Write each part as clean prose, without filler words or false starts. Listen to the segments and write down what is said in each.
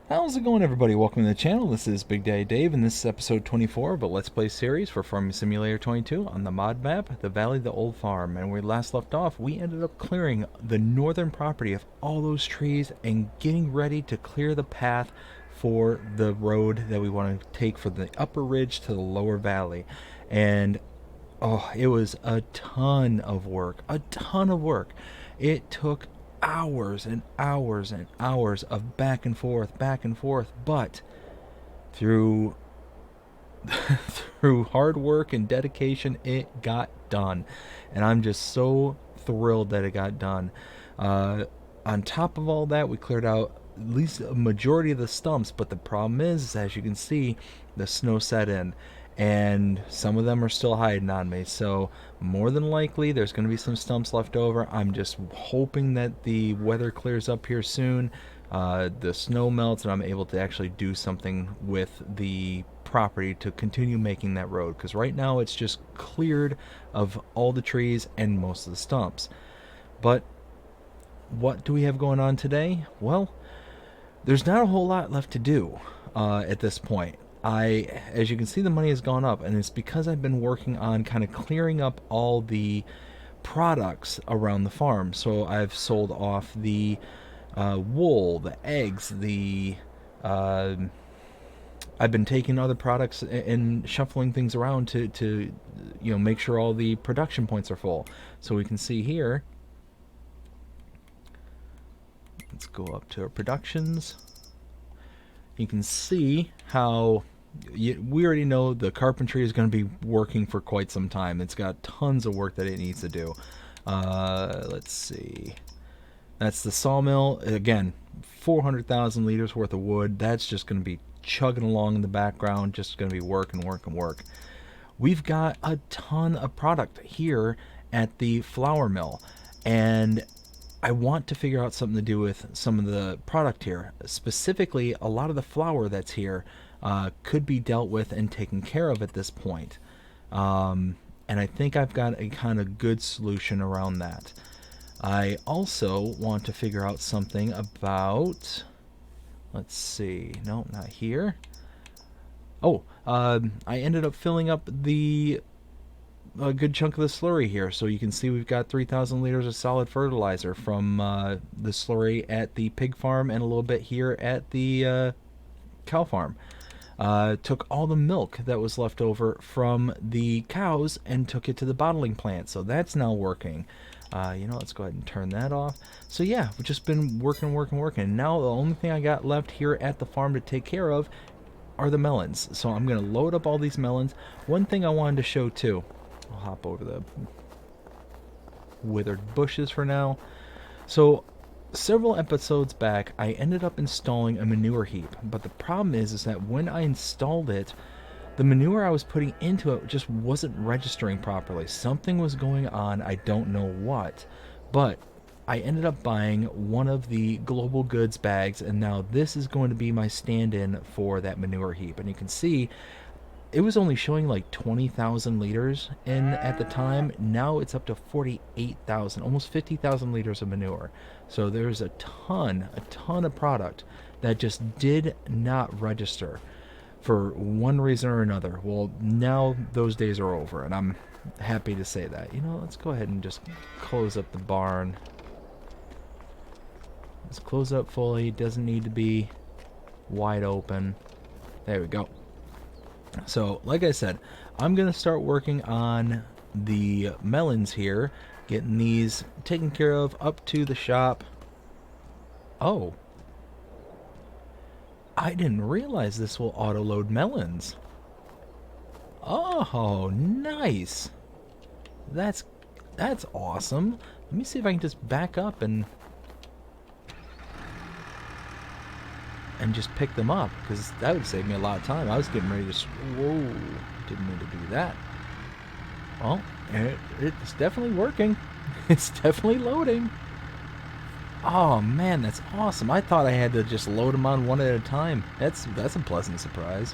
How's it going, everybody? Welcome to the channel. This is Big Daddy Dave, and this is episode 24 of a Let's Play series for Farming Simulator 22 on the mod map, the Valley of the Old Farm. And where we last left off, we ended up clearing the northern property of all those trees and getting ready to clear the path for the road that we want to take from the upper ridge to the lower valley. And oh, it was a ton of work. A ton of work. It took hours and hours and hours of back and forth, but through through hard work and dedication, it got done. And I'm just so thrilled that it got done. On top of all that, we cleared out at least a majority of the stumps, but the problem is, as you can see, the snow set in and some of them are still hiding on me, so more than likely there's going to be some stumps left over. I'm just hoping that the weather clears up here soon, the snow melts, and I'm able to actually do something with the property to continue making that road, because right now it's just cleared of all the trees and most of the stumps. But what do we have going on today? Well, there's not a whole lot left to do at this point. As you can see, the money has gone up, and it's because I've been working on kind of clearing up all the products around the farm. So I've sold off the wool, the eggs, the I've been taking other products and shuffling things around to make sure all the production points are full. So we can see here. Let's go up to our productions. You can see how we already know the carpentry is going to be working for quite some time. It's got tons of work that it needs to do. Let's see. That's the sawmill. Again, 400,000 liters worth of wood. That's just going to be chugging along in the background, just going to be work and work and work. We've got a ton of product here at the flour mill, and I want to figure out something to do with some of the product here. Specifically, a lot of the flour that's here could be dealt with and taken care of at this point. And I think I've got a kind of good solution around that. I also want to figure out something about, let's see, no, not here. Oh, I ended up filling up a good chunk of the slurry here, so you can see we've got 3,000 liters of solid fertilizer from the slurry at the pig farm and a little bit here at the cow farm. Took all the milk that was left over from the cows and took it to the bottling plant, so that's now working. Let's go ahead and turn that off. So yeah, we've just been working. Now the only thing I got left here at the farm to take care of are the melons. So I'm going to load up all these melons. One thing I wanted to show too, I'll hop over the withered bushes for now. So several episodes back, I ended up installing a manure heap, but the problem is that when I installed it, the manure I was putting into it just wasn't registering properly. Something was going on, I don't know what, but I ended up buying one of the Global Goods bags, and now this is going to be my stand-in for that manure heap. And you can see it was only showing like 20,000 liters in at the time. Now it's up to 48,000, almost 50,000 liters of manure. So there's a ton of product that just did not register for one reason or another. Well, now those days are over, and I'm happy to say that. Let's go ahead and just close up the barn. Let's close up fully. Doesn't need to be wide open. There we go. So, like I said, I'm going to start working on the melons here, getting these taken care of up to the shop. Oh, I didn't realize this will auto-load melons. Oh, nice. That's awesome. Let me see if I can just back up and just pick them up, because that would save me a lot of time. I was getting ready to... Whoa, didn't mean to do that. Well, it's definitely working. It's definitely loading. Oh man, that's awesome. I thought I had to just load them on one at a time. That's a pleasant surprise.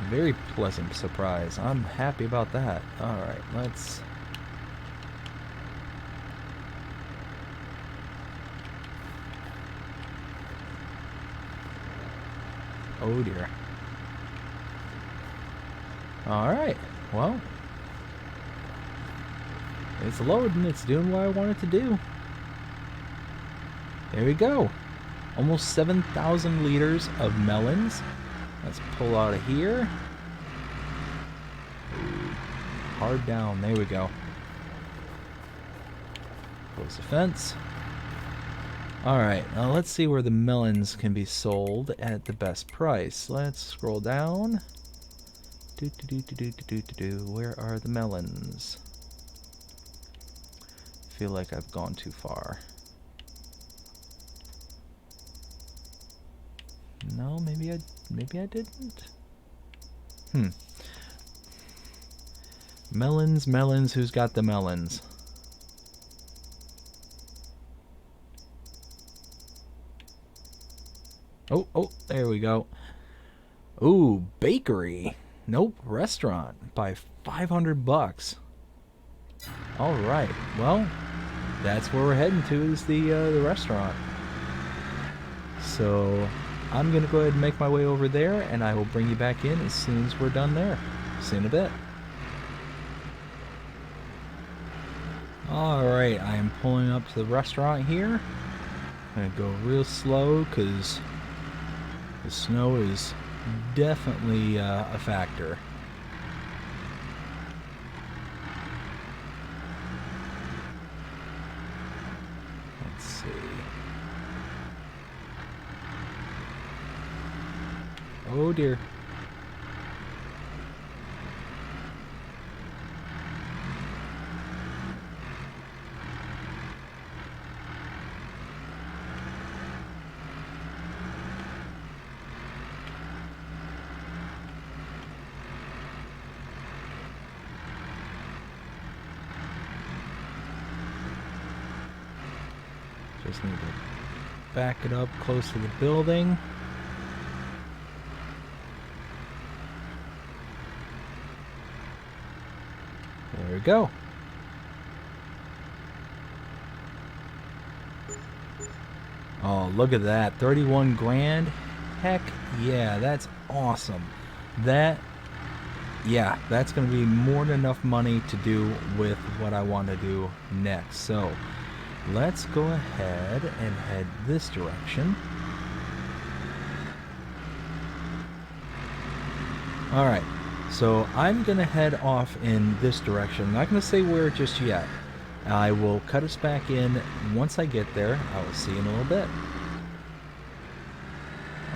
Very pleasant surprise. I'm happy about that. Alright, let's Oh dear. Alright, well. It's loading, it's doing what I want it to do. There we go. Almost 7,000 liters of melons. Let's pull out of here. Hard down, there we go. Close the fence. Alright, now let's see where the melons can be sold at the best price. Let's scroll down. Where are the melons? I feel like I've gone too far. No, maybe I didn't. Melons, who's got the melons? Oh, there we go. Ooh, bakery. Nope, restaurant by $500. All right, well, that's where we're heading to, is the restaurant. So I'm gonna go ahead and make my way over there, and I will bring you back in as soon as we're done there. See you in a bit. All right, I am pulling up to the restaurant here. I'm gonna go real slow because the snow is definitely a factor. Let's see. Oh dear. Just need to back it up close to the building. There we go. Oh, look at that. 31 grand. Heck yeah, that's awesome. That's going to be more than enough money to do with what I want to do next. So let's go ahead and head this direction. Alright, so I'm going to head off in this direction. I'm not going to say where just yet. I will cut us back in once I get there. I will see you in a little bit.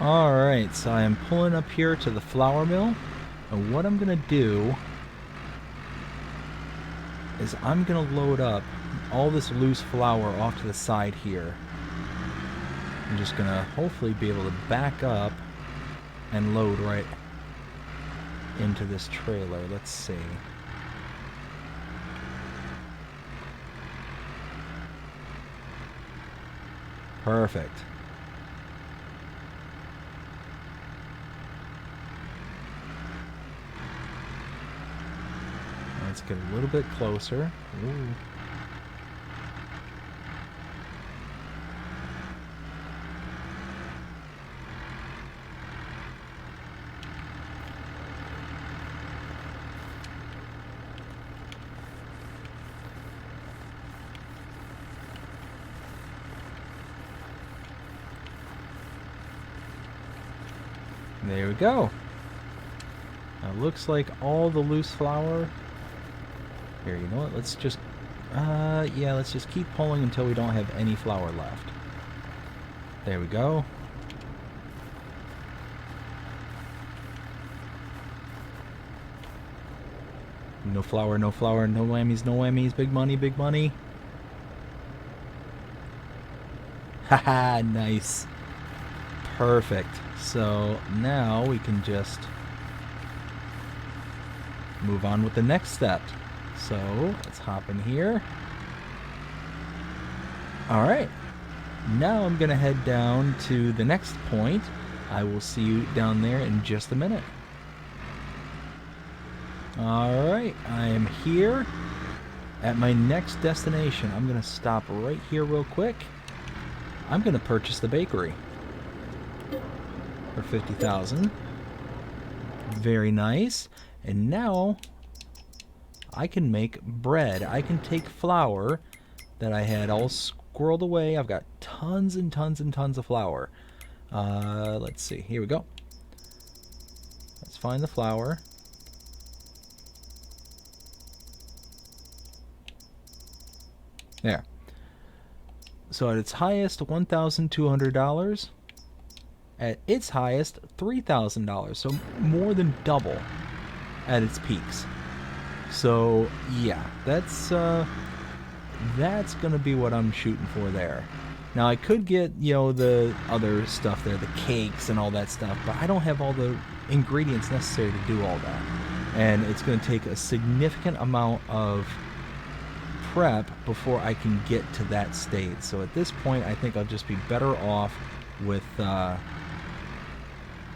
Alright, so I am pulling up here to the flour mill. And what I'm going to do is I'm going to load up all this loose flour off to the side here. I'm just going to hopefully be able to back up and load right into this trailer. Let's see. Perfect. Let's get a little bit closer. Ooh. There we go. Now looks like all the loose flour. Here, you know what? Let's just let's just keep pulling until we don't have any flour left. There we go. No flour, no flour, no whammies, no whammies. Big money, big money. Haha, nice. Perfect. So now we can just move on with the next step. So let's hop in here. Alright. Now I'm going to head down to the next point. I will see you down there in just a minute. Alright, I am here at my next destination. I'm going to stop right here real quick. I'm going to purchase the bakery. or 50,000. Very nice. And now I can make bread. I can take flour that I had all squirreled away. I've got tons and tons and tons of flour. Let's see. Here we go. Let's find the flour. There. So at its highest, $1,200. At its highest, $3,000. So more than double at its peaks. So yeah, that's gonna be what I'm shooting for there. Now I could get, you know, the other stuff there, the cakes and all that stuff, but I don't have all the ingredients necessary to do all that. And it's gonna take a significant amount of prep before I can get to that state. So at this point, I think I'll just be better off with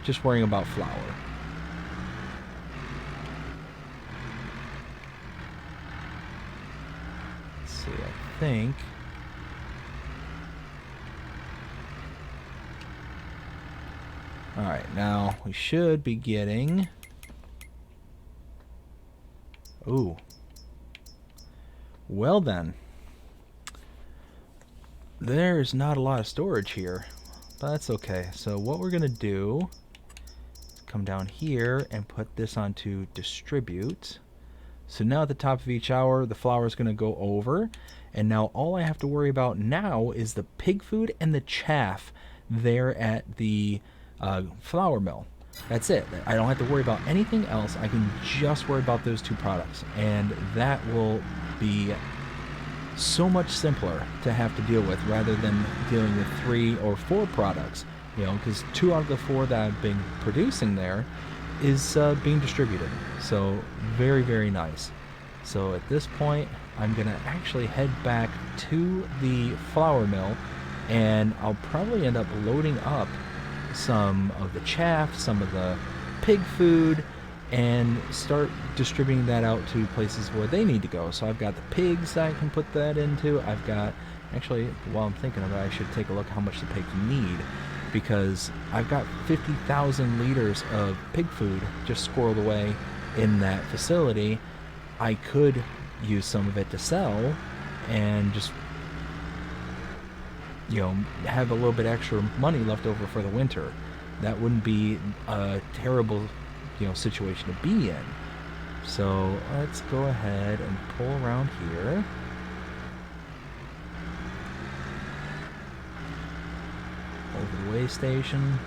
just worrying about flour. Let's see, I think alright, now we should be getting... Ooh. Well then. There's not a lot of storage here, but that's okay. So what we're going to do is come down here and put this onto distribute. So now at the top of each hour, the flour is going to go over. And now all I have to worry about now is the pig food and the chaff there at the flour mill. That's it. I don't have to worry about anything else. I can just worry about those two products. And that will be so much simpler to have to deal with rather than dealing with 3 or 4 products. You know, because 2 out of the 4 that I've been producing there is being distributed. So very, very nice. So at this point, I'm going to actually head back to the flour mill, and I'll probably end up loading up some of the chaff, some of the pig food, and start distributing that out to places where they need to go. So I've got the pigs that I can put that into. I've got, actually, while I'm thinking of it, I should take a look how much the pigs need, because I've got 50,000 liters of pig food just squirreled away in that facility. I could use some of it to sell and just, you know, have a little bit extra money left over for the winter. That wouldn't be a terrible, you know, situation to be in. So let's go ahead and pull around here. Over the way station.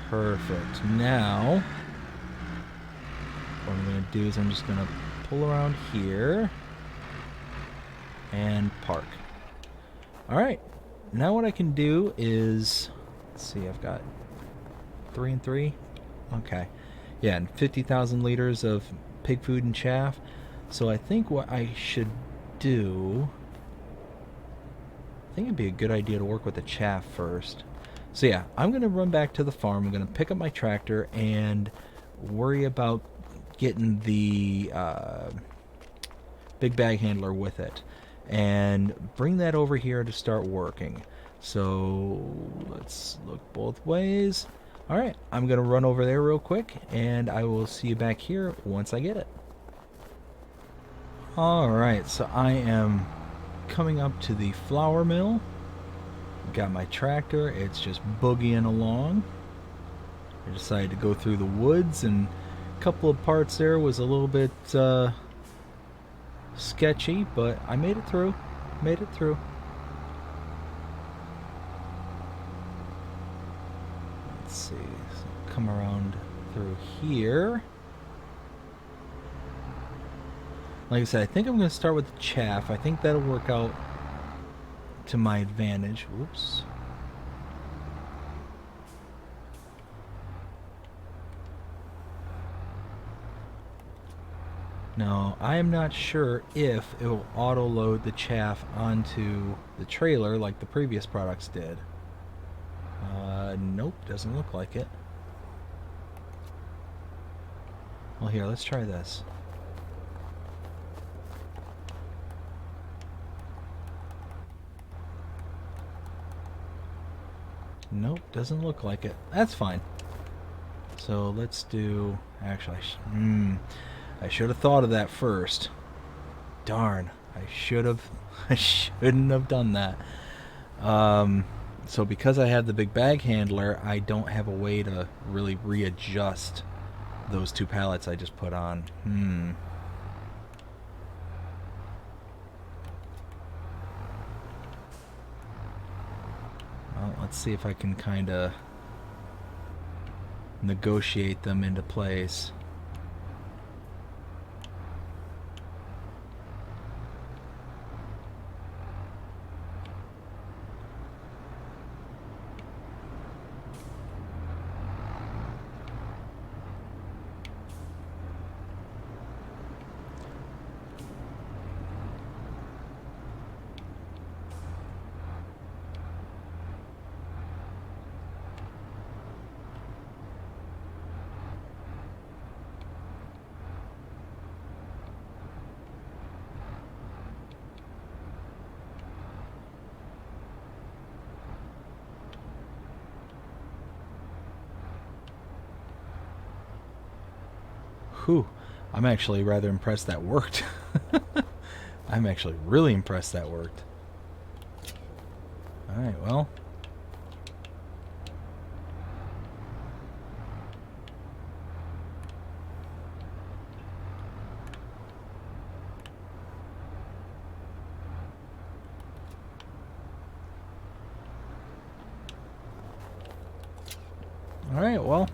Perfect. Now, what I'm going to do is I'm just going to pull around here and park. Alright, now what I can do is, let's see, I've got 3 and 3. Okay. Yeah, and 50,000 liters of pig food and chaff. So I think what I should do, I think it'd be a good idea to work with the chaff first. So yeah, I'm going to run back to the farm. I'm going to pick up my tractor and worry about getting the big bag handler with it, and bring that over here to start working. So let's look both ways. Alright, I'm going to run over there real quick, and I will see you back here once I get it. Alright, so I am coming up to the flour mill. Got my tractor, it's just boogieing along. I decided to go through the woods, and a couple of parts there was a little bit sketchy, but I made it through. Made it through. Let's see. So come around through here. Like I said, I think I'm going to start with the chaff. I think that'll work out to my advantage. Whoops. Now, I am not sure if it will auto-load the chaff onto the trailer like the previous products did. Nope, doesn't look like it. Well, here, let's try this. Nope, doesn't look like it. That's fine. So let's do... Actually, I should have thought of that first. Darn, I should have... I shouldn't have done that. So because I have the big bag handler, I don't have a way to really readjust those two pallets I just put on. Well, let's see if I can kind of negotiate them into place. Whew, I'm actually rather impressed that worked. I'm actually really impressed that worked. Alright, well. Alright, well.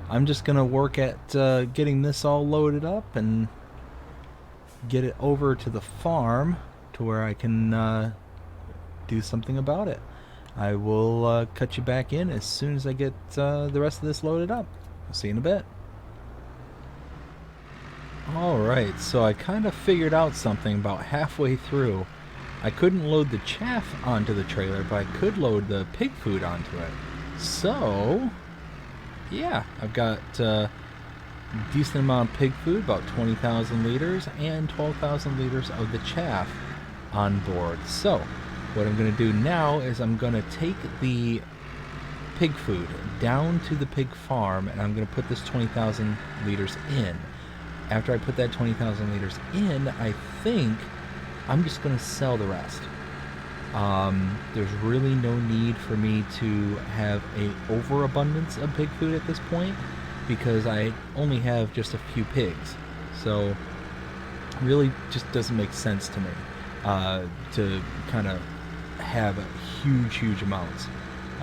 I'm just going to work at getting this all loaded up and get it over to the farm to where I can do something about it. I will cut you back in as soon as I get the rest of this loaded up. I'll see you in a bit. Alright, so I kind of figured out something about halfway through. I couldn't load the chaff onto the trailer, but I could load the pig food onto it. So... yeah, I've got a decent amount of pig food, about 20,000 liters, and 12,000 liters of the chaff on board. So, what I'm going to do now is I'm going to take the pig food down to the pig farm, and I'm going to put this 20,000 liters in. After I put that 20,000 liters in, I think I'm just going to sell the rest. There's really no need for me to have a overabundance of pig food at this point because I only have just a few pigs. So really just doesn't make sense to me to kind of have huge amounts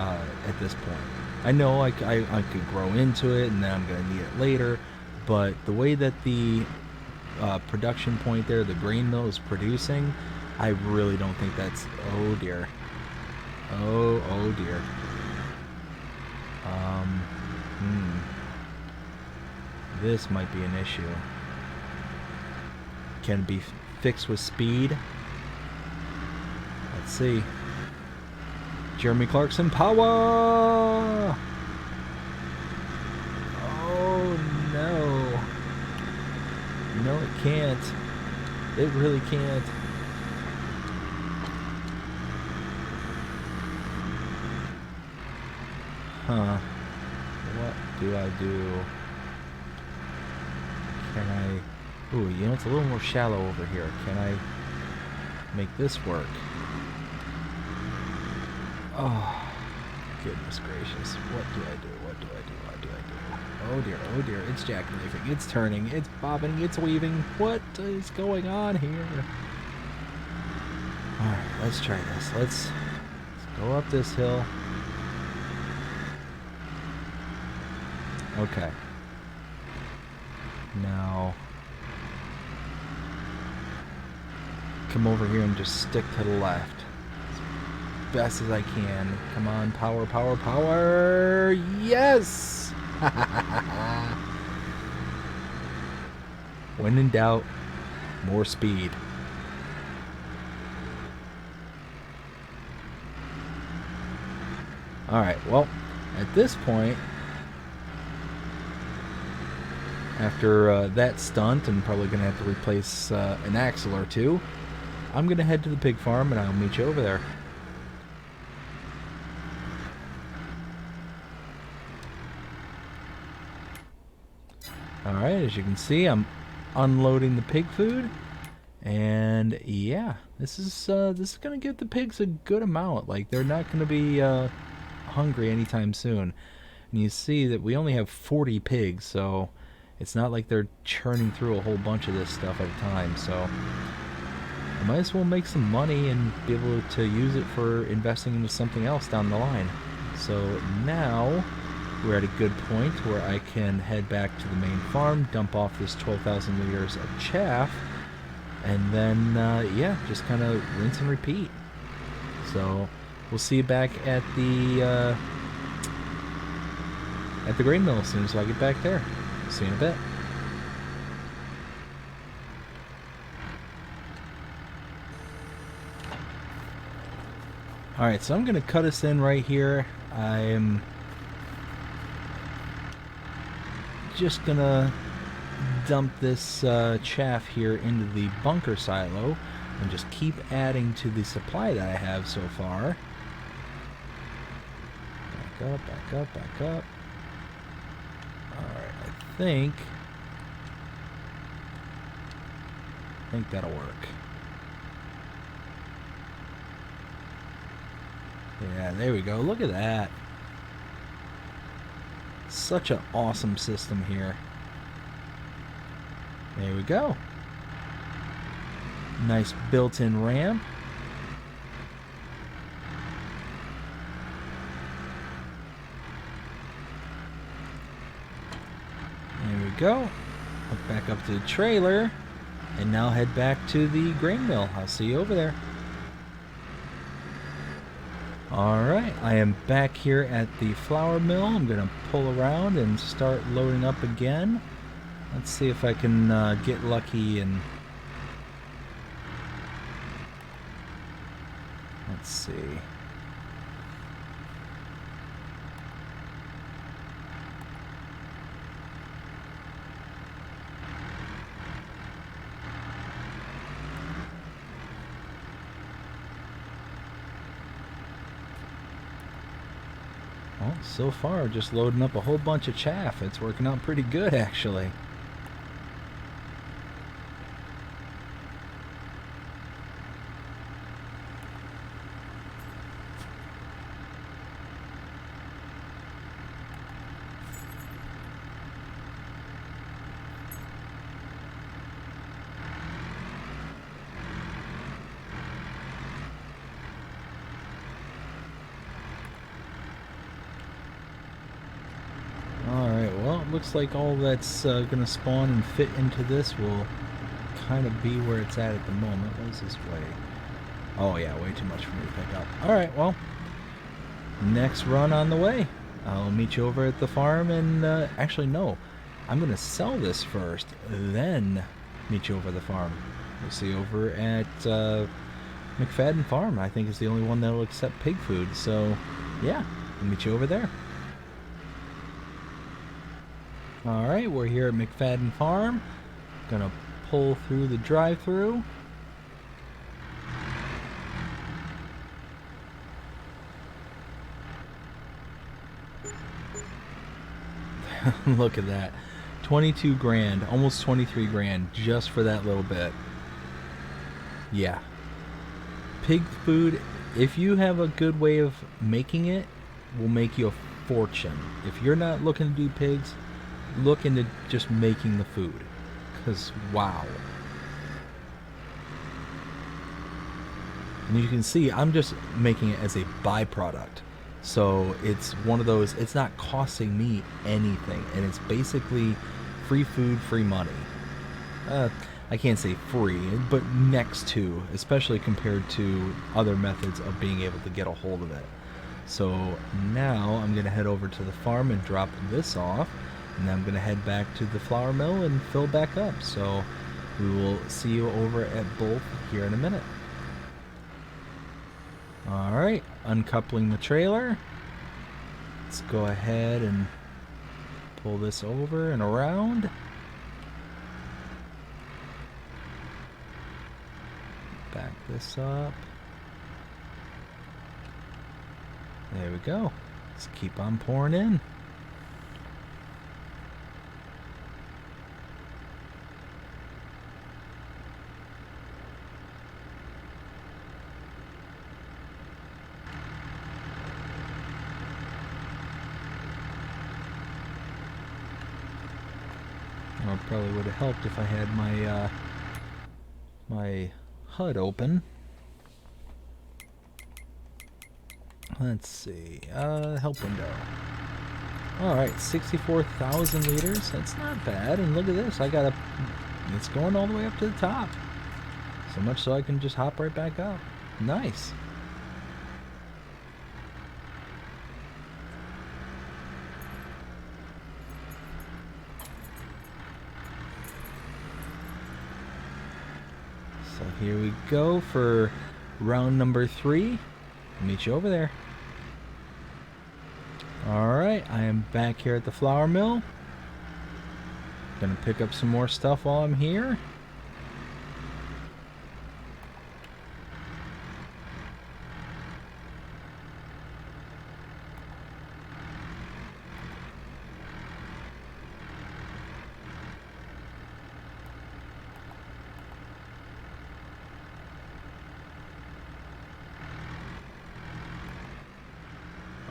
at this point. I know I could grow into it and then I'm going to need it later, but the way that the production point there, the grain mill is producing, I really don't think that's... oh dear. Oh dear. This might be an issue. Can it be fixed with speed? Let's see. Jeremy Clarkson power! Oh no. No, it can't. It really can't. Huh. What do I do? Can I... ooh, you know, it's a little more shallow over here. Can I make this work? Oh, goodness gracious. What do I do? What do I do? What do I do? Oh dear, it's jackknifing. It's turning. It's bobbing. It's weaving. What is going on here? Alright, let's try this. Let's go up this hill. Okay. Now, come over here and just stick to the left as best as I can. Come on, power, power, power! Yes! When in doubt, more speed. Alright, well, at this point, after that stunt, and probably going to have to replace an axle or two, I'm going to head to the pig farm and I'll meet you over there. Alright, as you can see, I'm unloading the pig food. And yeah, this is gonna give the pigs a good amount. Like, they're not gonna be hungry anytime soon. And you see that we only have 40 pigs, so it's not like they're churning through a whole bunch of this stuff at a time. So I might as well make some money and be able to use it for investing into something else down the line. So now we're at a good point where I can head back to the main farm, dump off this 12,000 liters of chaff, and then yeah, just kind of rinse and repeat. So we'll see you back at the grain mill as soon as I get back there. See you in a bit. Alright, so I'm going to cut us in right here. I'm just going to dump this chaff here into the bunker silo and just keep adding to the supply that I have so far. Back up, back up, back up. Alright, I think that'll work. Yeah, there we go. Look at that. Such an awesome system here. There we go. Nice built-in ramp. There we go. Hook back up to the trailer. And now head back to the grain mill. I'll see you over there. Alright, I am back here at the flour mill. I'm going to pull around and start loading up again. Let's see if I can get lucky and... Let's see. Well, so far, just loading up a whole bunch of chaff. It's working out pretty good, actually. Looks like all that's going to spawn and fit into this will kind of be where it's at the moment. What is this way? Oh yeah, way too much for me to pick up. Alright, well, next run on the way. I'll meet you over at the farm and, actually no, I'm going to sell this first, then meet you over the farm. We'll see you over at McFadden Farm. I think it's the only one that will accept pig food, so yeah, I'll meet you over there. Alright, we're here at McFadden Farm. Gonna pull through the drive-thru. Look at that. 22 grand, almost 23 grand just for that little bit. Yeah. Pig food, if you have a good way of making it, will make you a fortune. If you're not looking to do pigs, look into just making the food, because wow. And you can see I'm just making it as a byproduct, so it's one of those, it's not costing me anything, and it's basically free food, free money. I can't say free, but next to, especially compared to other methods of being able to get a hold of it. So now I'm going to head over to the farm and drop this off. And then I'm going to head back to the flour mill and fill back up. So we will see you over at both here in a minute. Alright, uncoupling the trailer. Let's go ahead and pull this over and around. Back this up. There we go. Let's keep on pouring in. camera probably would have helped if I had my my HUD open. Let's see, help window. Alright, 64,000 liters, that's not bad, and look at this, it's going all the way up to the top. So much so I can just hop right back up. Nice. So here we go for round number 3. I'll meet you over there. Alright, I am back here at the flour mill. Gonna pick up some more stuff while I'm here.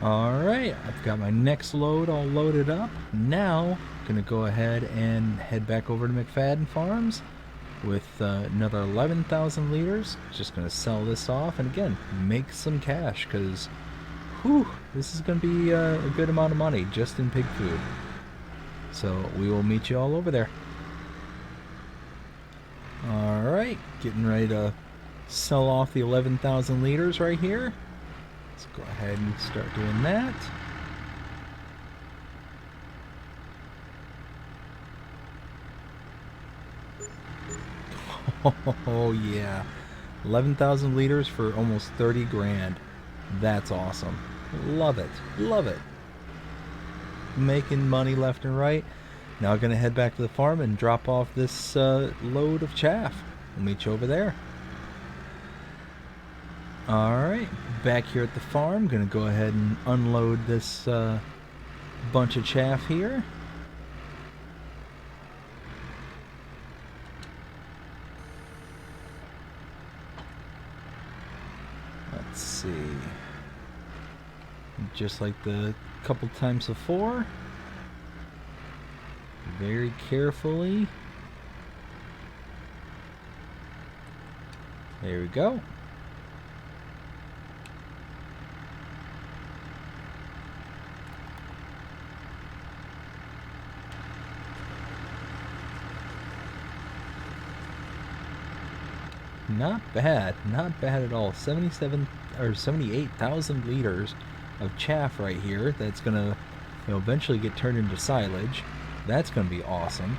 Alright, I've got my next load all loaded up. Now, I'm going to go ahead and head back over to McFadden Farms with another 11,000 liters. Just going to sell this off and again, make some cash because, whew, this is going to be a good amount of money just in pig food. So we will meet you all over there. Alright, getting ready to sell off the 11,000 liters right here. Let's go ahead and start doing that. Oh yeah, 11,000 liters for almost 30 grand. That's awesome. Love it. Love it. Making money left and right. Now I'm going to head back to the farm and drop off this load of chaff. We'll meet you over there. Alright, back here at the farm, gonna go ahead and unload this bunch of chaff here. Let's see. Just like the couple times before. Very carefully. There we go. Not bad, not bad at all. 77 or 78,000 liters of chaff right here. That's gonna, eventually get turned into silage. That's gonna be awesome.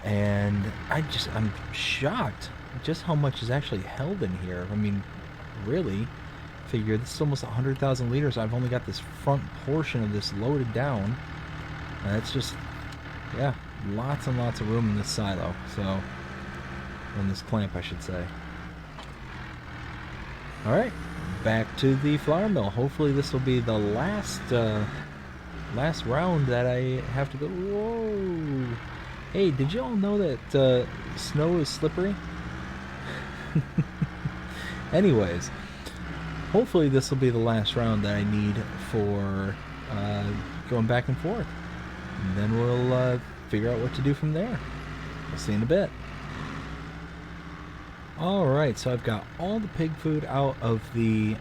And I'm shocked just how much is actually held in here. I mean, really, figure this is almost 100,000 liters. I've only got this front portion of this loaded down. And that's just, yeah, lots and lots of room in this silo. So, in this clamp, I should say. Alright, back to the flour mill. Hopefully this will be the last round that I have to go. Whoa! Hey, did you all know that snow is slippery? Anyways, hopefully this will be the last round that I need for going back and forth. And then we'll figure out what to do from there. We'll see in a bit. Alright, so I've got all the pig food out of the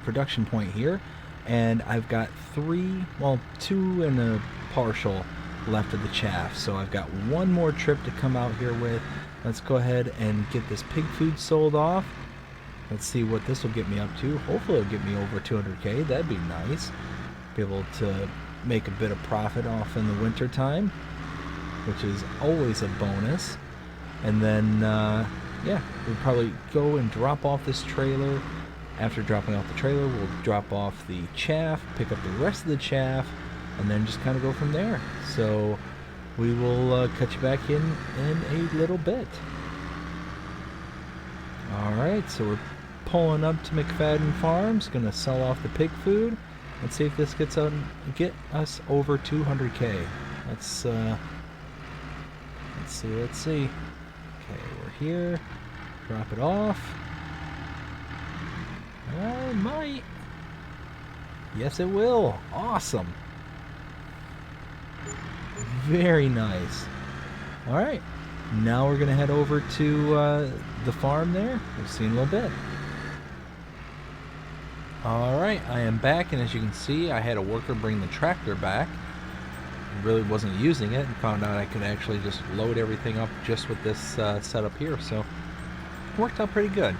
production point here, and I've got 2 and a partial left of the chaff. So I've got one more trip to come out here with. Let's go ahead and get this pig food sold off. Let's see what this will get me up to. Hopefully it'll get me over 200k. That'd be nice. Be able to make a bit of profit off in the winter time, which is always a bonus. And then, yeah, we'll probably go and drop off this trailer. After dropping off the trailer, we'll drop off the chaff, pick up the rest of the chaff, and then just kind of go from there. So we will cut you back in a little bit. Alright, so we're pulling up to McFadden Farms, gonna sell off the pig food. Let's see if this get us over 200k. Let's see. Okay, we're here. Drop it off. It might. Yes, it will. Awesome. Very nice. Alright, now we're going to head over to the farm there. We'll see in a little bit. Alright, I am back, and as you can see, I had a worker bring the tractor back. I really wasn't using it, and found out I could actually just load everything up just with this setup here, so it worked out pretty good.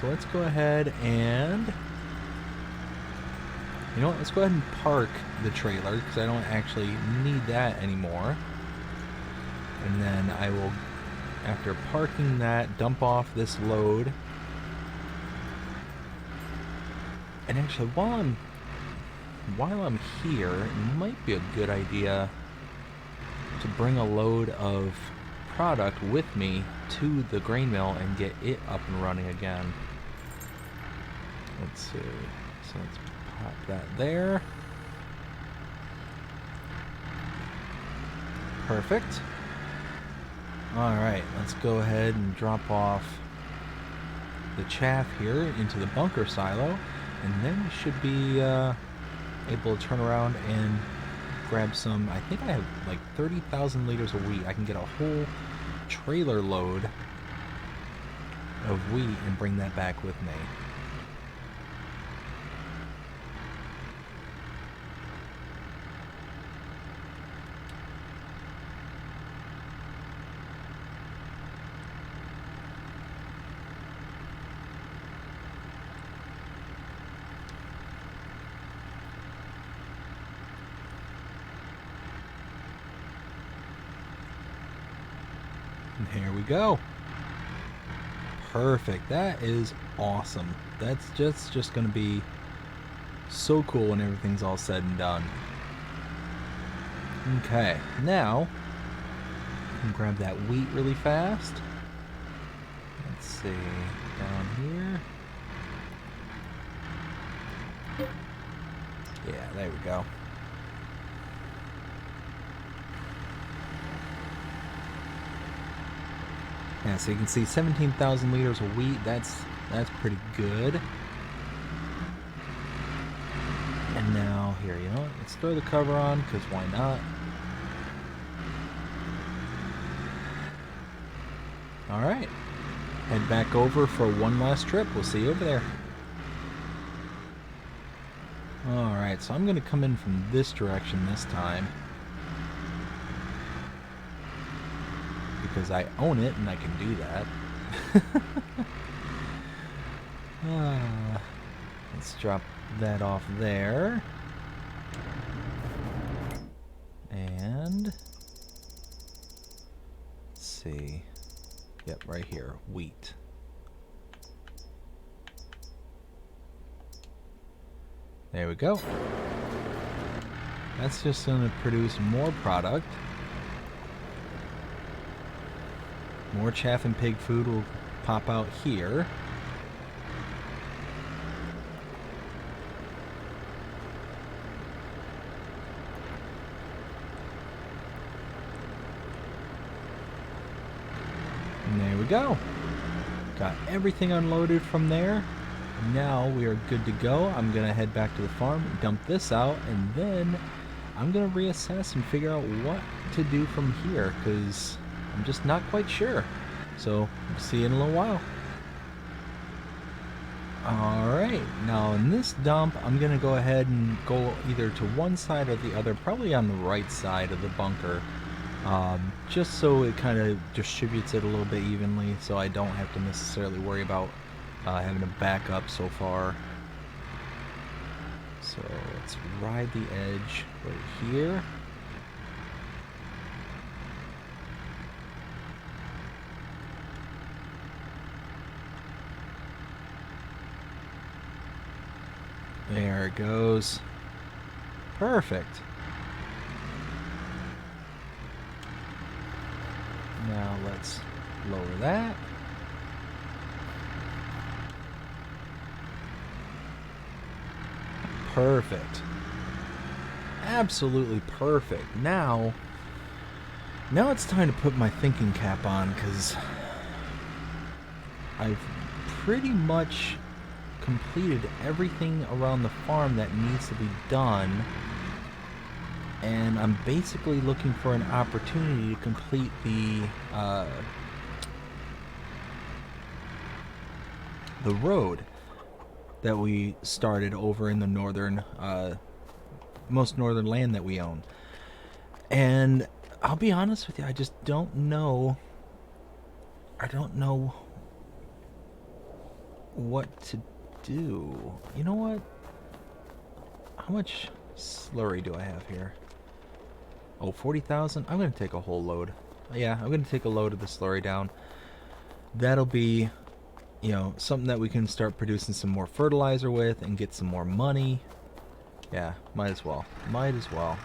So let's go ahead and... You know what, let's go ahead and park the trailer, because I don't actually need that anymore. And then I will, after parking that, dump off this load. And actually, while I'm here, it might be a good idea to bring a load of product with me to the grain mill and get it up and running again. Let's see. So let's pop that there. Perfect. Alright, let's go ahead and drop off the chaff here into the bunker silo, and then we should be able to turn around and grab some. I think I have like 30,000 liters of wheat. I can get a whole trailer load of wheat and bring that back with me. And here we go. Perfect. That is awesome. That's just going to be so cool when everything's all said and done. Okay, now I can grab that wheat really fast. Let's see, down here. Yeah, there we go. Yeah, so you can see 17,000 liters of wheat. That's pretty good. And now here, you know what? Let's throw the cover on, because why not? Alright. Head back over for one last trip. We'll see you over there. Alright, so I'm going to come in from this direction this time, because I own it and I can do that. Let's drop that off there. And let's see. Yep, right here. Wheat. There we go. That's just going to produce more product. More chaff and pig food will pop out here. And there we go. Got everything unloaded from there. Now we are good to go. I'm going to head back to the farm, dump this out, and then I'm going to reassess and figure out what to do from here, because I'm just not quite sure. So, we'll see you in a little while. Alright, now in this dump, I'm going to go ahead and go either to one side or the other, probably on the right side of the bunker, just so it kind of distributes it a little bit evenly, so I don't have to necessarily worry about having to back up so far. So, let's ride the edge right here. There it goes. Perfect. Now let's lower that. Perfect. Absolutely perfect. Now it's time to put my thinking cap on, because I've pretty much completed everything around the farm that needs to be done, and I'm basically looking for an opportunity to complete the road that we started over in the northern, most northern land that we own. And I'll be honest with you, I just don't know. I don't know what to do. You know what? How much slurry do I have here? Oh, 40,000? I'm going to take a whole load. Yeah, I'm going to take a load of the slurry down. That'll be, you know, something that we can start producing some more fertilizer with and get some more money. Yeah, might as well. Might as well.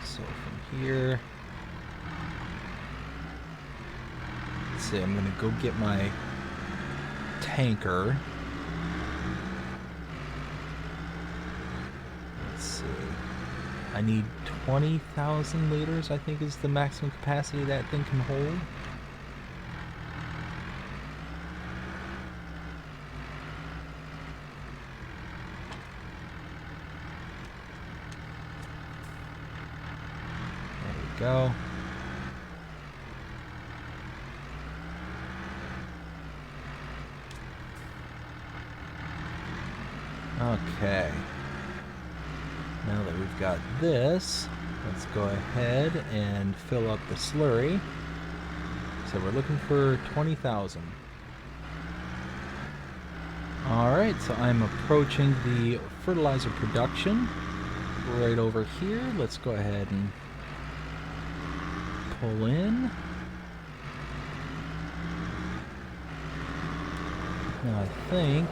So from here... Let's see, I'm going to go get my tanker. Let's see. I need 20,000 liters, I think is the maximum capacity that thing can hold. There we go. Okay. Now that we've got this, let's go ahead and fill up the slurry. So we're looking for 20,000. Alright, so I'm approaching the fertilizer production right over here. Let's go ahead and pull in. Now I think...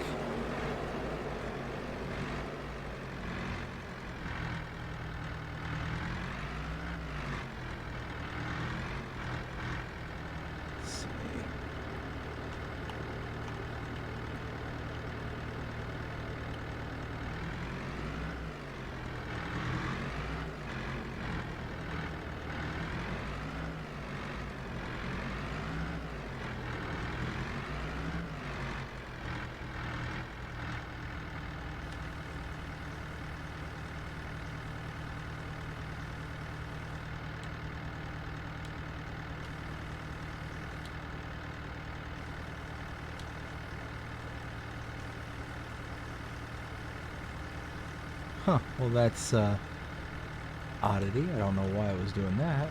Huh, well that's oddity. I don't know why I was doing that.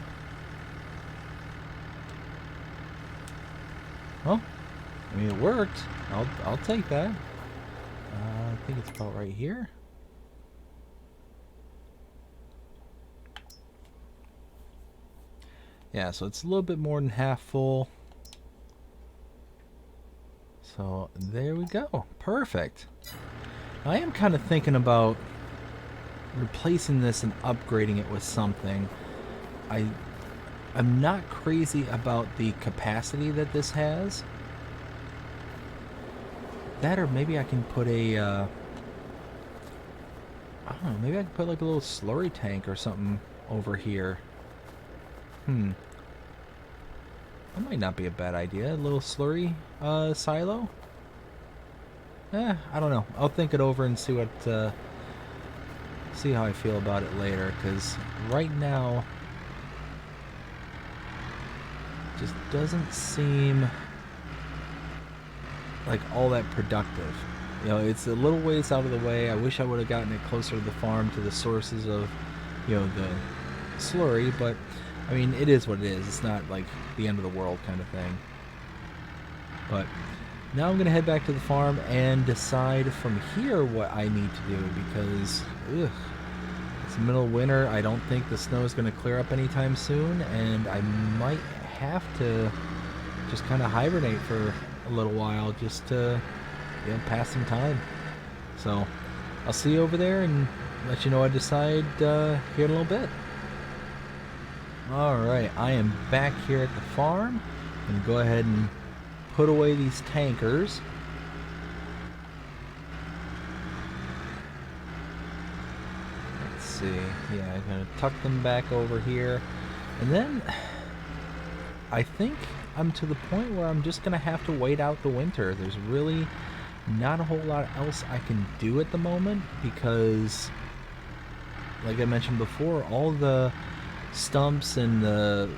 Well, I mean it worked. I'll take that. I think it's about right here. Yeah, so it's a little bit more than half full. So there we go. Perfect. I am kind of thinking about replacing this and upgrading it with something. I'm not crazy about the capacity that this has. That, or maybe I can put a I don't know, maybe I can put like a little slurry tank or something over here. That might not be a bad idea. A little slurry silo. I don't know. I'll think it over and see what see how I feel about it later, because right now it just doesn't seem like all that productive. You know, it's a little ways out of the way. I wish I would have gotten it closer to the farm, to the sources of, you know, the slurry, but I mean, it is what it is. It's not like the end of the world kind of thing. But now I'm going to head back to the farm and decide from here what I need to do, because it's the middle of winter. I don't think the snow is going to clear up anytime soon, and I might have to just kind of hibernate for a little while just to, you know, pass some time. So I'll see you over there and let you know what I decide here in a little bit. Alright, I am back here at the farm. I'm going to go ahead and put away these tankers. Let's see. Yeah, I'm going to tuck them back over here. And then I think I'm to the point where I'm just going to have to wait out the winter. There's really Not a whole lot else I can do at the moment because, like I mentioned before, all the stumps and the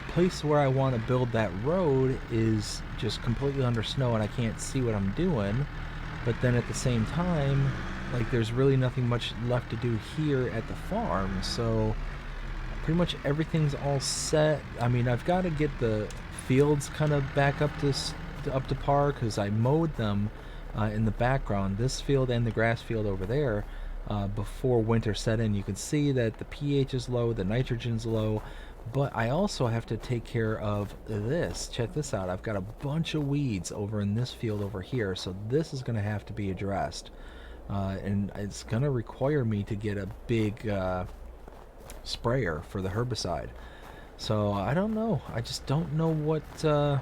place where I want to build that road is just completely under snow and I can't see what I'm doing. But then at the same time, like, there's really nothing much left to do here at the farm, so pretty much everything's all set. I mean, I've got to get the fields kind of back up to par because I mowed them in the background, this field and the grass field over there, before winter set in. You can see that the pH is low, the nitrogen's low, but I also have to take care of this. Check this out. I've got a bunch of weeds over in this field over here, so this is going to have to be addressed. And it's going to require me to get a big sprayer for the herbicide. So I don't know. I just don't know what to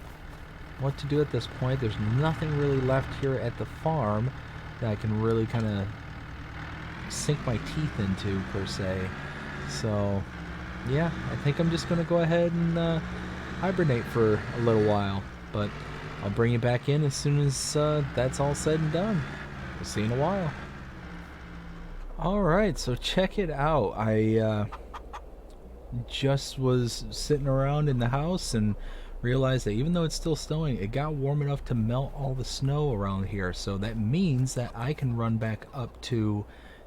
do at this point. There's nothing really left here at the farm that I can really kind of sink my teeth into, per se. So yeah, I think I'm just going to go ahead and hibernate for a little while. But I'll bring you back in as soon as that's all said and done. We'll see you in a while. Alright, so check it out. I just was sitting around in the house and realized that even though it's still snowing, it got warm enough to melt all the snow around here. So that means that I can run back up to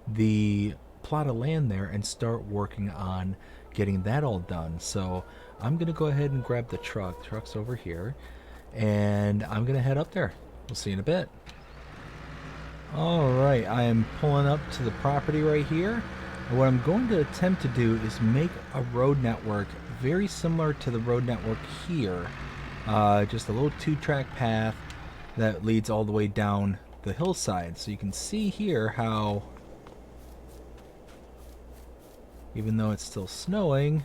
the plot of land there and start working on getting that all done. So I'm going to go ahead and grab the truck. Truck's over here. And I'm going to head up there. We'll see you in a bit. Alright, I am pulling up to the property right here. And what I'm going to attempt to do is make a road network very similar to the road network here. Just a little 2-track path that leads all the way down the hillside. So you can see here how, even though it's still snowing,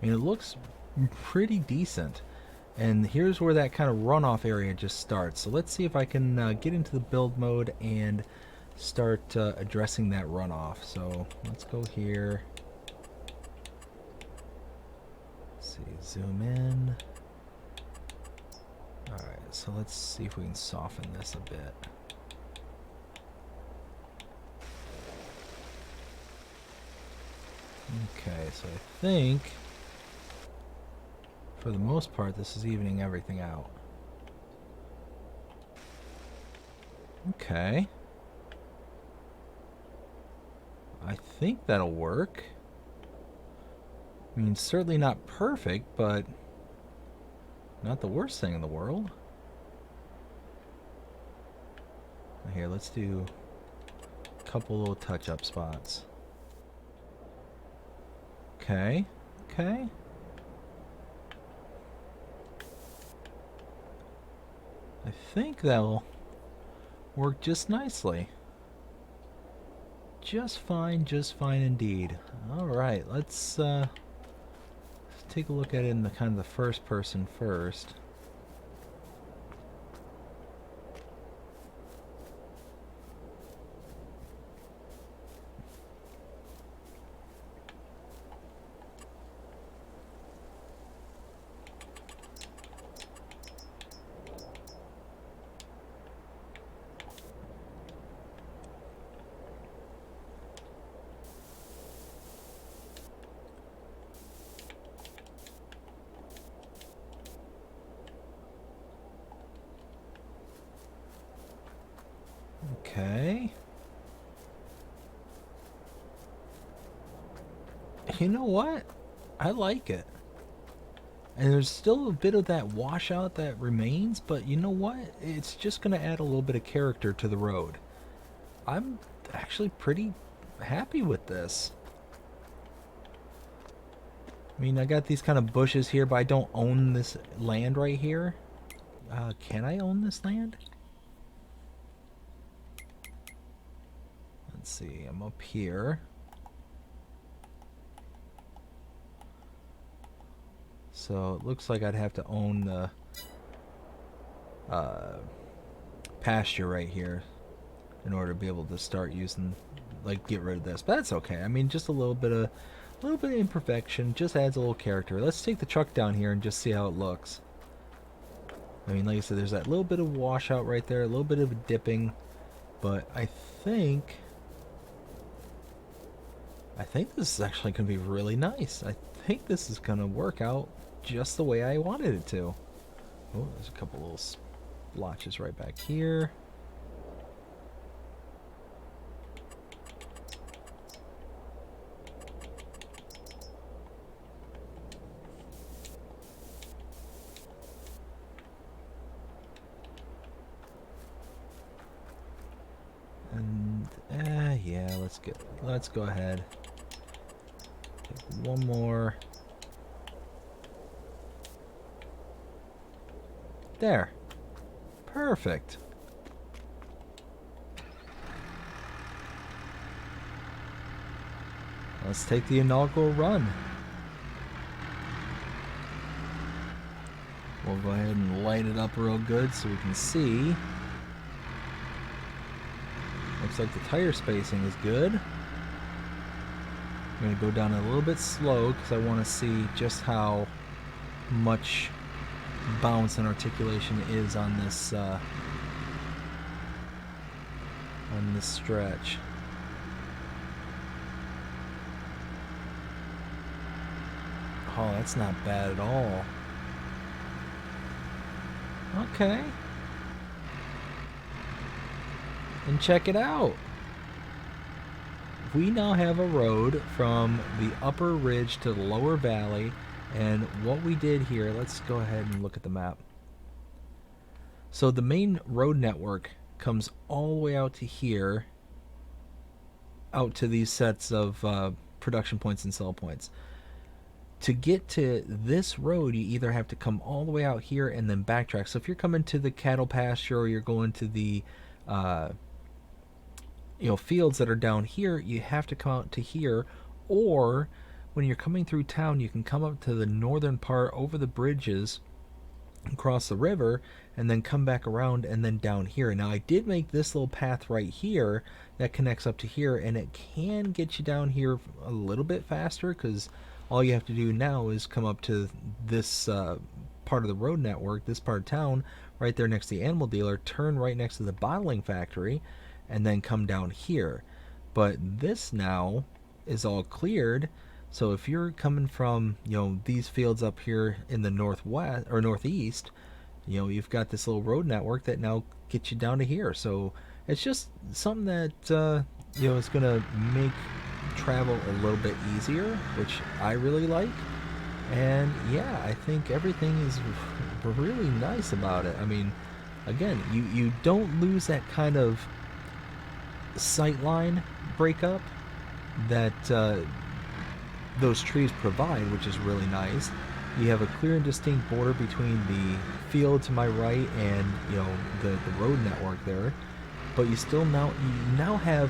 I mean, it looks pretty decent. And here's where that kind of runoff area just starts. So let's see if I can get into the build mode and start addressing that runoff. So let's go here. Let's see, zoom in. Alright, so let's see if we can soften this a bit. Okay, so I think for the most part this is evening everything out. Okay. I think that'll work. I mean, certainly not perfect, but not the worst thing in the world. Here, let's do a couple little touch-up spots. Okay, okay. I think that'll work just nicely. Just fine indeed. Alright, let's take a look at it in the kind of the first person first. Okay. You know what? I like it. And there's still a bit of that washout that remains, but you know what? It's just going to add a little bit of character to the road. I'm actually pretty happy with this. I mean, I got these kind of bushes here, but I don't own this land right here. Can I own this land? Let's see, I'm up here. So it looks like I'd have to own the pasture right here in order to be able to start using, like, get rid of this. But that's okay. I mean, just a little bit of imperfection just adds a little character. Let's take the truck down here and just see how it looks. I mean, like I said, there's that little bit of washout right there, a little bit of dipping, but I think this is actually going to be really nice. I think this is going to work out just the way I wanted it to. Oh, there's a couple little splotches right back here. And yeah, let's go ahead. Take one more. There. Perfect. Let's take the inaugural run. We'll go ahead and light it up real good so we can see. Looks like the tire spacing is good. I'm going to go down a little bit slow because I want to see just how much bounce and articulation is on this stretch. Oh, that's not bad at all. Okay. And check it out. We now have a road from the upper ridge to the lower valley. And what we did here, let's go ahead and look at the map. So the main road network comes all the way out to here, out to these sets of production points and sell points. To get to this road, you either have to come all the way out here and then backtrack. So if you're coming to the cattle pasture or you're going to the fields that are down here, you have to come out to here. Or when you're coming through town, you can come up to the northern part over the bridges, across the river, and then come back around and then down here. Now I did make this little path right here that connects up to here, and it can get you down here a little bit faster because all you have to do now is come up to this part of the road network, this part of town, right there next to the animal dealer, turn right next to the bottling factory, and then come down here. But this now is all cleared. So if you're coming from, these fields up here in the northwest or northeast, you've got this little road network that now gets you down to here. So it's just something that, is going to make travel a little bit easier, which I really like. And yeah, I think everything is really nice about it. I mean, again, you don't lose that kind of sightline breakup that those trees provide, which is really nice. You have a clear and distinct border between the field to my right and the road network there, but you now have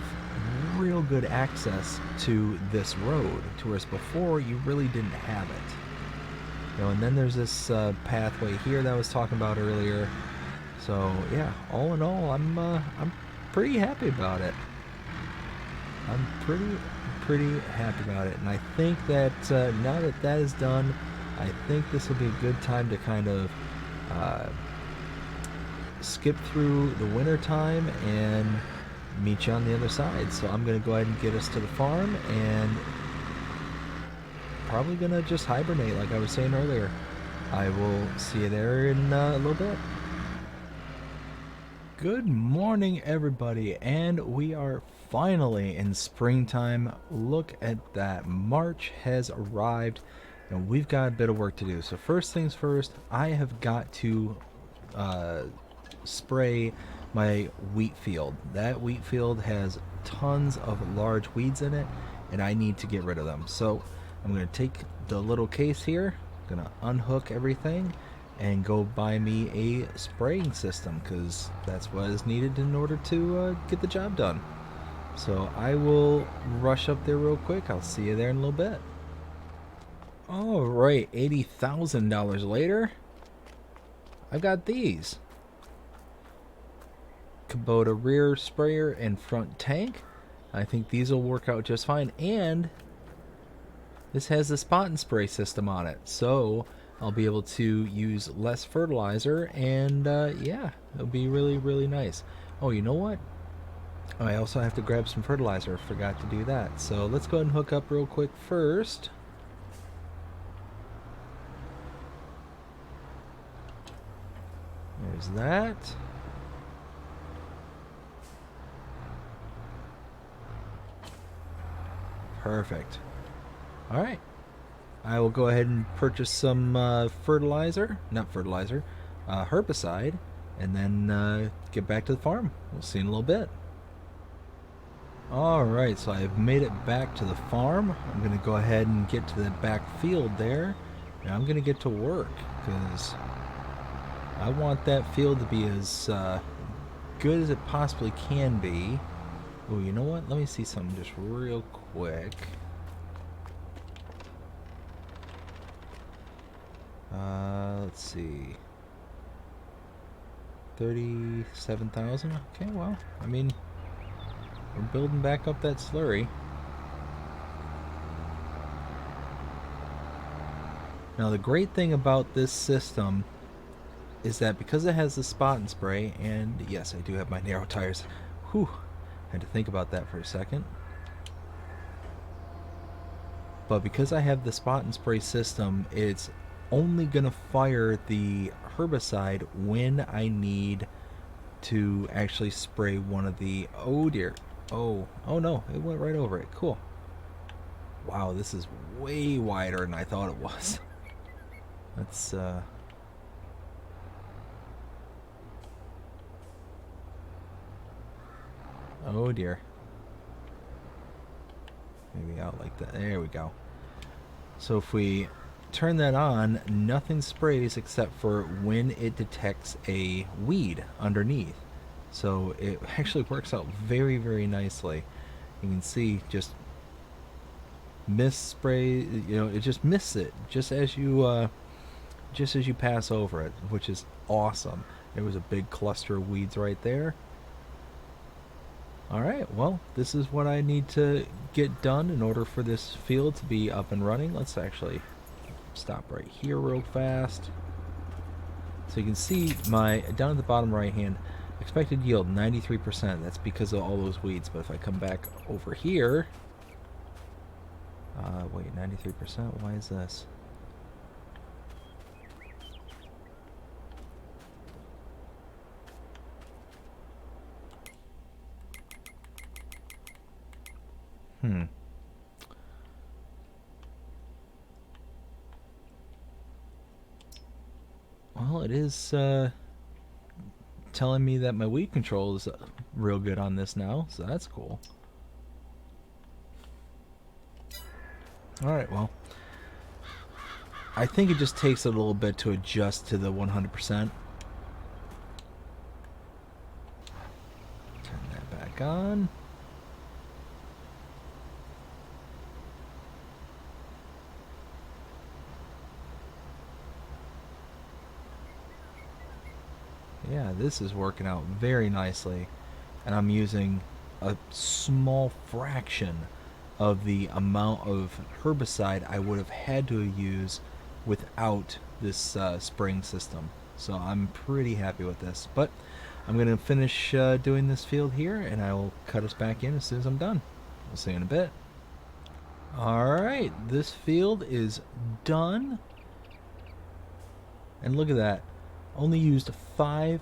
real good access to this road, to whereas before you really didn't have it. And then there's this pathway here that I was talking about earlier. So yeah, all in all, I'm pretty happy about it. I'm pretty happy about it, and I think that now that is done, I think this will be a good time to kind of skip through the winter time and meet you on the other side. So I'm gonna go ahead and get us to the farm, and probably gonna just hibernate like I was saying earlier. I will see you there in a little bit. Good morning, everybody, and we are finally in springtime. Look at that. March has arrived, and we've got a bit of work to do. So first things first, I have got to spray my wheat field. That wheat field has tons of large weeds in it, and I need to get rid of them. So I'm going to take the little case here, I'm going to unhook everything, and go buy me a spraying system, because that's what is needed in order to get the job done. So I will rush up there real quick. I'll see you there in a little bit. Alright, $80,000 later, I've got these. Kubota rear sprayer and front tank. I think these will work out just fine, and this has the spot and spray system on it. So I'll be able to use less fertilizer, and yeah, it'll be really, really nice. Oh, you know what? I also have to grab some fertilizer. Forgot to do that. So let's go ahead and hook up real quick first. There's that. Perfect. Alright. I will go ahead and purchase some fertilizer. Not fertilizer. Herbicide. And then get back to the farm. We'll see in a little bit. Alright, so I've made it back to the farm. I'm going to go ahead and get to the back field there. And I'm going to get to work. Because I want that field to be as good as it possibly can be. Oh, you know what? Let me see something just real quick. Let's see. 37,000? Okay, well, I mean, we're building back up that slurry. Now, the great thing about this system is that because it has the spot and spray, and yes, I do have my narrow tires. Whew, had to think about that for a second. But because I have the spot and spray system, it's only gonna fire the herbicide when I need to actually spray one of the... Oh dear. Oh no, it went right over it. Cool. Wow, this is way wider than I thought it was. Let's oh dear. Maybe out like that. There we go. So if we turn that on, nothing sprays except for when it detects a weed underneath. So it actually works out very, very nicely. You can see just miss spray, you know, it just misses it just as you pass over it, which is awesome. There was a big cluster of weeds right there. Alright, well, this is what I need to get done in order for this field to be up and running. Let's actually stop right here real fast. So you can see my, down at the bottom right hand, expected yield 93%. That's because of all those weeds. But if I come back over here, wait, 93%? Why is this? Well, it is telling me that my weed control is real good on this now, so that's cool. Alright, well, I think it just takes a little bit to adjust to the 100%. Turn that back on. Yeah, this is working out very nicely, and I'm using a small fraction of the amount of herbicide I would have had to use without this spraying system. So I'm pretty happy with this. But I'm going to finish doing this field here, and I will cut us back in as soon as I'm done. We'll see you in a bit. Alright, this field is done. And look at that. Only used 5%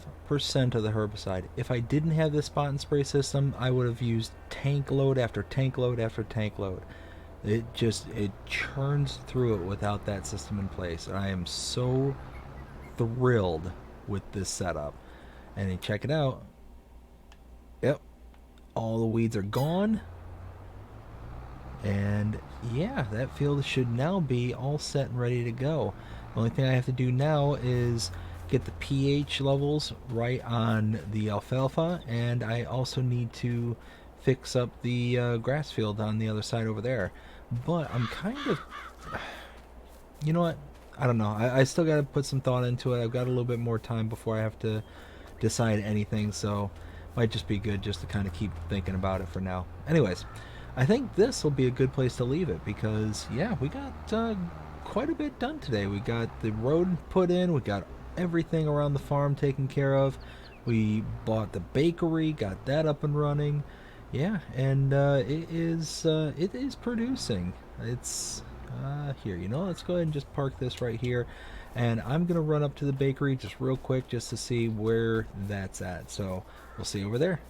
of the herbicide. If I didn't have this spot and spray system, I would have used tank load after tank load after tank load. It churns through it without that system in place. And I am so thrilled with this setup. And then check it out. Yep. All the weeds are gone. And yeah, that field should now be all set and ready to go. The only thing I have to do now is get the pH levels right on the alfalfa, and I also need to fix up the grass field on the other side over there. But I'm kind of, you know what, I don't know, I still got to put some thought into it. I've got a little bit more time before I have to decide anything, so might just be good just to kind of keep thinking about it for now. Anyways, I think this will be a good place to leave it because, yeah, we got quite a bit done today. We got the road put in, we got everything around the farm taken care of. We bought the bakery, got that up and running. Yeah, and it is producing. It's here. You know, let's go ahead and just park this right here, and I'm gonna run up to the bakery just real quick just to see where that's at. So we'll see you over there.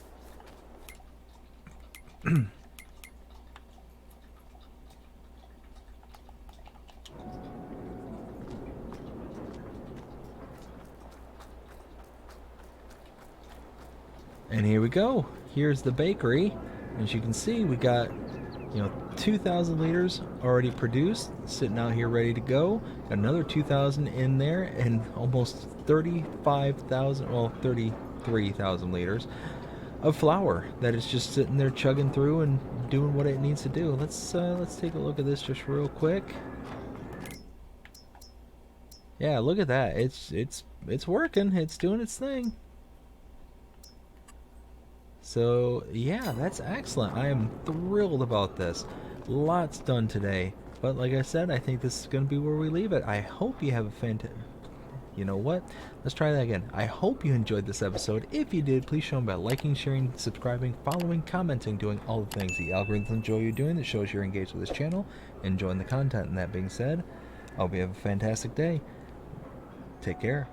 And here we go. Here's the bakery. As you can see, we got, 2,000 liters already produced, sitting out here ready to go. Got another 2,000 in there, and almost 35,000, well, 33,000 liters of flour that is just sitting there chugging through and doing what it needs to do. Let's take a look at this just real quick. Yeah, look at that. It's working. It's doing its thing. So, yeah, that's excellent. I am thrilled about this. Lots done today. But like I said, I think this is going to be where we leave it. I hope you have a fantastic... You know what? Let's try that again. I hope you enjoyed this episode. If you did, please show them by liking, sharing, subscribing, following, commenting, doing all the things the algorithms enjoy you doing that shows you're engaged with this channel, enjoying the content. And that being said, I hope you have a fantastic day. Take care.